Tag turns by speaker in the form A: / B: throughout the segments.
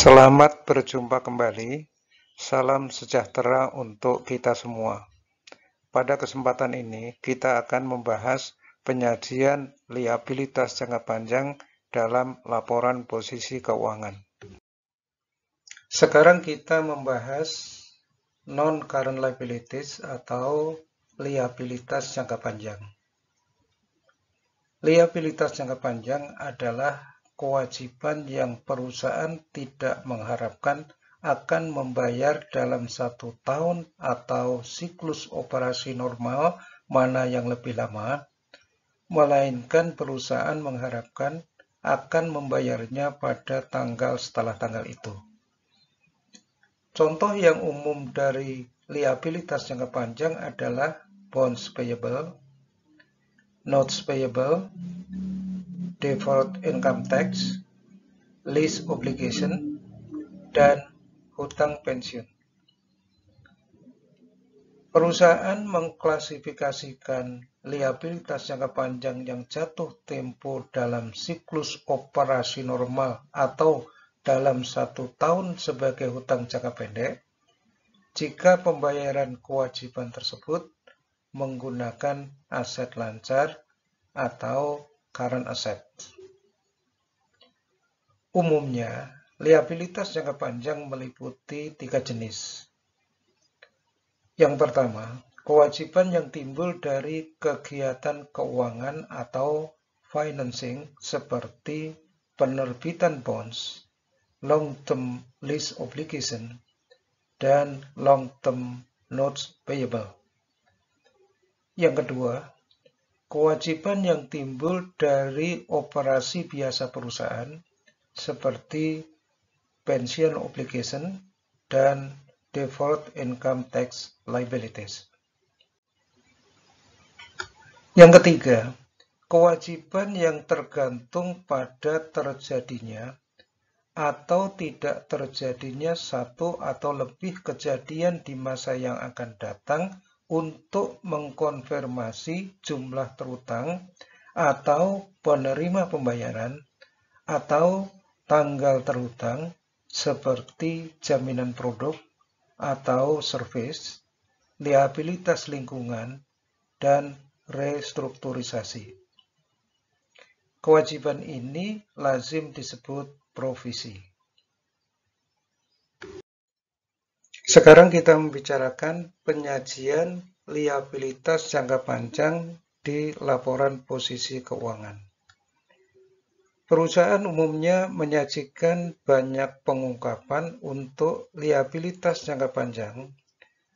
A: Selamat berjumpa kembali. Salam sejahtera untuk kita semua. Pada kesempatan ini, kita akan membahas penyajian liabilitas jangka panjang dalam laporan posisi keuangan. Sekarang kita membahas non-current liabilities atau liabilitas jangka panjang. Liabilitas jangka panjang adalah kewajiban yang perusahaan tidak mengharapkan akan membayar dalam 1 tahun atau siklus operasi normal mana yang lebih lama, melainkan perusahaan mengharapkan akan membayarnya pada tanggal setelah tanggal itu. Contoh yang umum dari liabilitas jangka panjang adalah bonds payable, notes payable, deferred income tax, lease obligation, dan hutang pensiun. Perusahaan mengklasifikasikan liabilitas jangka panjang yang jatuh tempo dalam siklus operasi normal atau dalam 1 tahun sebagai hutang jangka pendek jika pembayaran kewajiban tersebut menggunakan aset lancar atau current asset. Umumnya, liabilitas jangka panjang meliputi 3 jenis. Yang pertama, kewajiban yang timbul dari kegiatan keuangan atau financing seperti penerbitan bonds, long-term lease obligation, dan long-term notes payable. Yang kedua, kewajiban yang timbul dari operasi biasa perusahaan seperti pension obligation dan deferred income tax liabilities. Yang ketiga, kewajiban yang tergantung pada terjadinya atau tidak terjadinya satu atau lebih kejadian di masa yang akan datang untuk mengkonfirmasi jumlah terutang atau penerima pembayaran atau tanggal terhutang seperti jaminan produk atau service, liabilitas lingkungan, dan restrukturisasi. Kewajiban ini lazim disebut provisi. Sekarang kita membicarakan penyajian liabilitas jangka panjang di laporan posisi keuangan. Perusahaan umumnya menyajikan banyak pengungkapan untuk liabilitas jangka panjang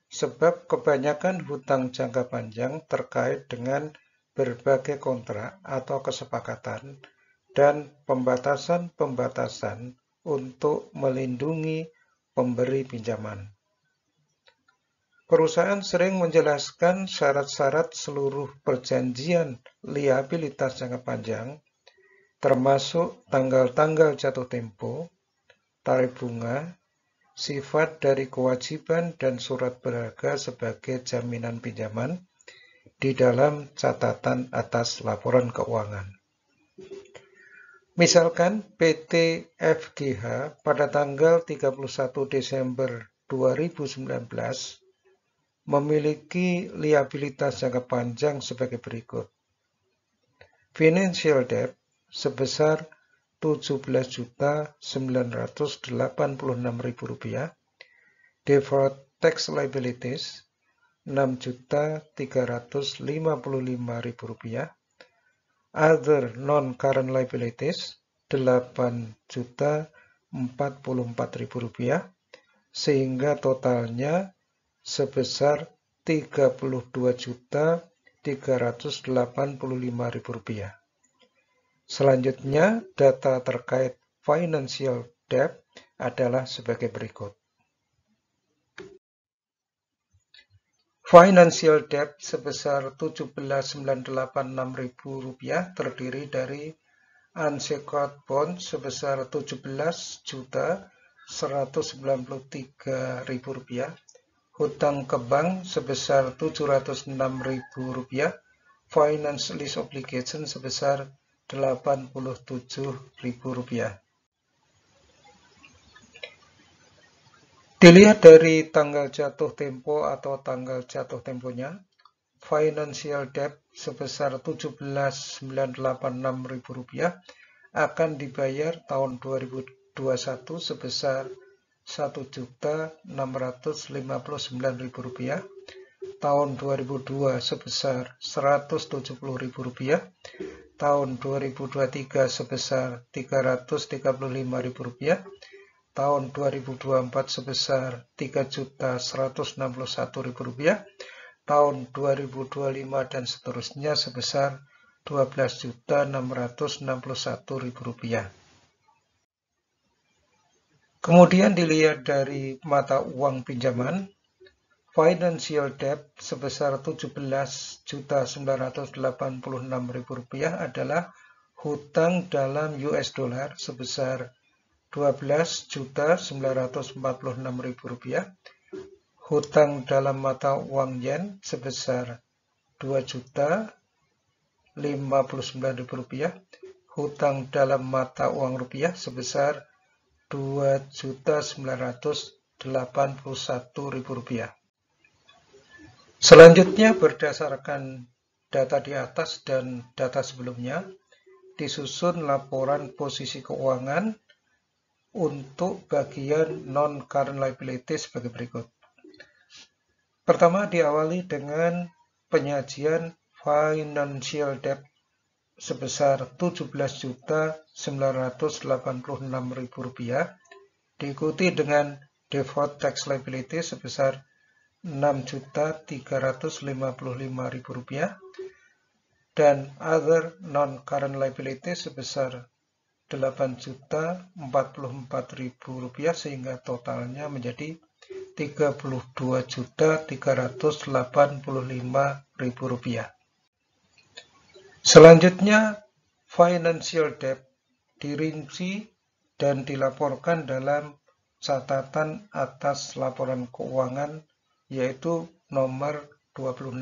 A: sebab kebanyakan hutang jangka panjang terkait dengan berbagai kontrak atau kesepakatan dan pembatasan-pembatasan untuk melindungi pemberi pinjaman. Perusahaan sering menjelaskan syarat-syarat seluruh perjanjian liabilitas jangka panjang, termasuk tanggal-tanggal jatuh tempo, tarif bunga, sifat dari kewajiban dan surat berharga sebagai jaminan pinjaman di dalam catatan atas laporan keuangan. Misalkan PT FGH pada tanggal 31 Desember 2019 memiliki liabilitas jangka panjang sebagai berikut. Financial debt sebesar Rp17.986.000, deferred tax liabilities Rp6.355.000, other non-current liabilities Rp8.044.000, sehingga totalnya sebesar Rp32.385.000. Selanjutnya, data terkait financial debt adalah sebagai berikut. Financial debt sebesar Rp17.986.000 terdiri dari unsecured bond sebesar Rp17.193.000, hutang ke bank sebesar Rp706.000, finance lease obligation sebesar Rp87.000. Dilihat dari tanggal jatuh tempo atau tanggal jatuh temponya, financial debt sebesar Rp17.986.000 akan dibayar tahun 2021 sebesar Rp1.659.000, tahun 2002 sebesar Rp170.000, tahun 2023 sebesar Rp335.000, tahun 2024 sebesar Rp3.161.000, tahun 2025 dan seterusnya sebesar Rp12.661.000. Kemudian dilihat dari mata uang pinjaman, financial debt sebesar Rp17.986.000 adalah hutang dalam US dollar sebesar Rp12.946.000, hutang dalam mata uang yen sebesar Rp2.059.000, hutang dalam mata uang rupiah sebesar Rp2.981.000. Selanjutnya, berdasarkan data di atas dan data sebelumnya, disusun laporan posisi keuangan untuk bagian non-current liability sebagai berikut. Pertama, diawali dengan penyajian financial debt sebesar Rp17.986.000, diikuti dengan deferred tax liability sebesar Rp6.355.000 dan other non-current liability sebesar Rp8.044.000 sehingga totalnya menjadi Rp32.385.000. Selanjutnya, financial debt dirinci dan dilaporkan dalam catatan atas laporan keuangan, yaitu nomor 26.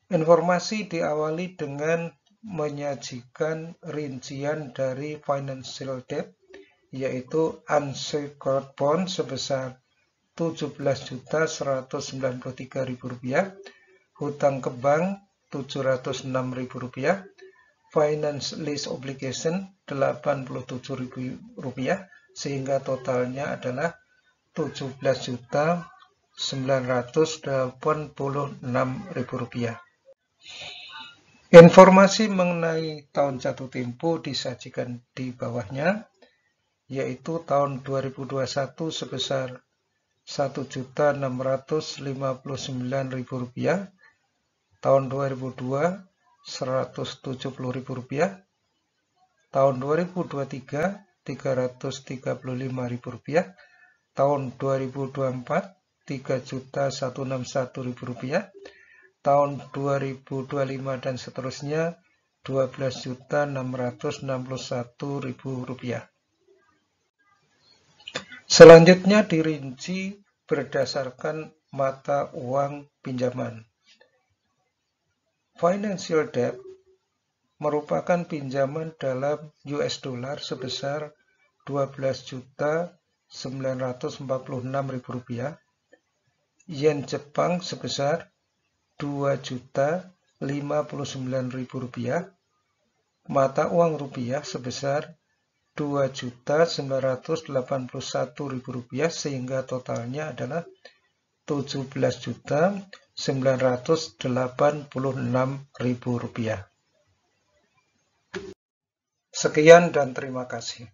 A: Informasi diawali dengan menyajikan rincian dari financial debt, yaitu unsecured bond sebesar Rp17.193.000, hutang ke bank Rp706.000, finance lease obligation Rp87.000, sehingga totalnya adalah Rp17.986.000. Informasi mengenai tahun jatuh tempo disajikan di bawahnya, yaitu tahun 2021 sebesar Rp1.659.000, tahun 2002 Rp170.000, tahun 2023 Rp335.000, tahun 2024 Rp3.161.000, tahun 2025 dan seterusnya Rp12.661.000. Selanjutnya dirinci berdasarkan mata uang pinjaman. Financial debt merupakan pinjaman dalam US dollar sebesar Rp12.946.000, yen Jepang sebesar Rp2.059.000, mata uang rupiah sebesar Rp2.981.000 sehingga totalnya adalah Rp17.986.000. Sekian dan terima kasih.